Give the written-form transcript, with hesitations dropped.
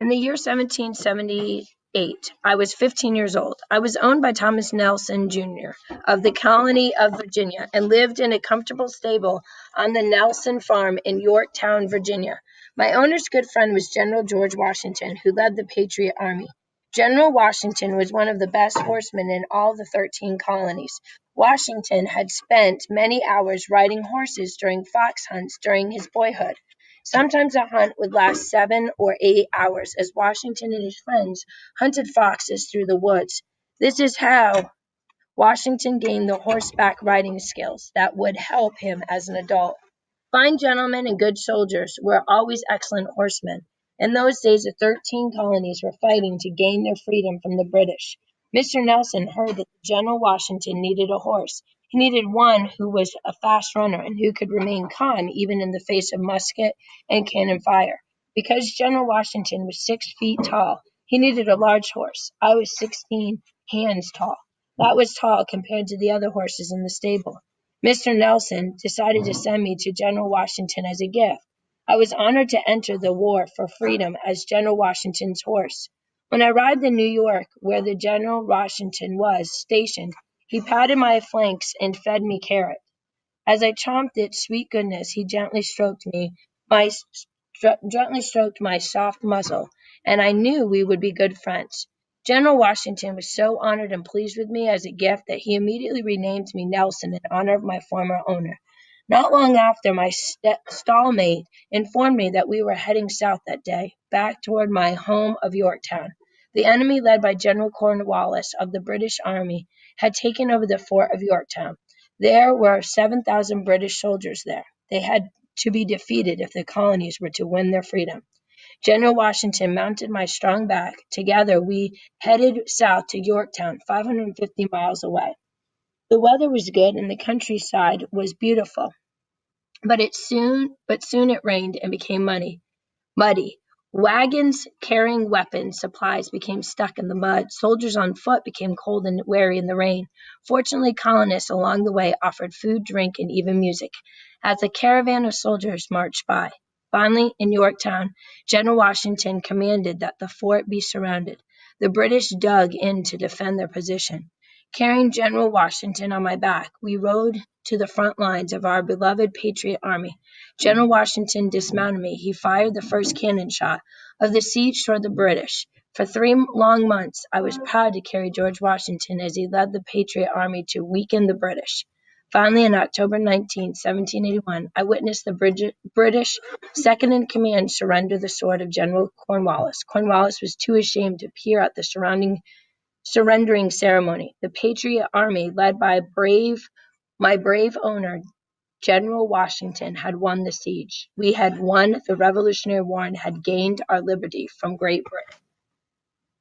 In the year 1778, I was 15 years old. I was owned by Thomas Nelson, Jr. of the colony of Virginia and lived in a comfortable stable on the Nelson farm in Yorktown, Virginia. My owner's good friend was General George Washington, who led the Patriot Army. General Washington was one of the best horsemen in all the 13 colonies. Washington had spent many hours riding horses during fox hunts during his boyhood. Sometimes a hunt would last 7 or 8 hours as Washington and his friends hunted foxes through the woods. This is how Washington gained the horseback riding skills that would help him as an adult. Fine gentlemen and good soldiers were always excellent horsemen. In those days, the 13 colonies were fighting to gain their freedom from the British. Mr. Nelson heard that General Washington needed a horse. He needed one who was a fast runner and who could remain calm even in the face of musket and cannon fire. Because General Washington was 6 feet tall, he needed a large horse. I was 16 hands tall. That was tall compared to the other horses in the stable. Mr. Nelson decided to send me to General Washington as a gift. I was honored to enter the war for freedom as General Washington's horse. When I arrived in New York, where the General Washington was stationed, he patted my flanks and fed me carrot. As I chomped its sweet goodness, he gently stroked my soft muzzle, and I knew we would be good friends. General Washington was so honored and pleased with me as a gift that he immediately renamed me Nelson in honor of my former owner. Not long after, my stallmate informed me that we were heading south that day, back toward my home of Yorktown. The enemy, led by General Cornwallis of the British Army, had taken over the fort of Yorktown. There were 7,000 British soldiers there. They had to be defeated if the colonies were to win their freedom. General Washington mounted my strong back. Together, we headed south to Yorktown, 550 miles away. The weather was good and the countryside was beautiful, but soon it rained and became muddy. Wagons carrying weapons supplies became stuck in the mud. Soldiers on foot became cold and weary in the rain. Fortunately, colonists along the way offered food, drink, and even music as a caravan of soldiers marched by. Finally, in Yorktown, General Washington commanded that the fort be surrounded. The British dug in to defend their position. Carrying General Washington on my back, we rode to the front lines of our beloved Patriot Army. General Washington dismounted me. He fired the first cannon shot of the siege toward the British. For 3 long months, I was proud to carry George Washington as he led the Patriot Army to weaken the British. Finally, on October 19, 1781, I witnessed the British second-in-command surrender the sword of General Cornwallis. Cornwallis was too ashamed to appear at the surrendering ceremony. The Patriot Army, led by my brave owner, General Washington, had won the siege. We had won the Revolutionary War and had gained our liberty from Great Britain.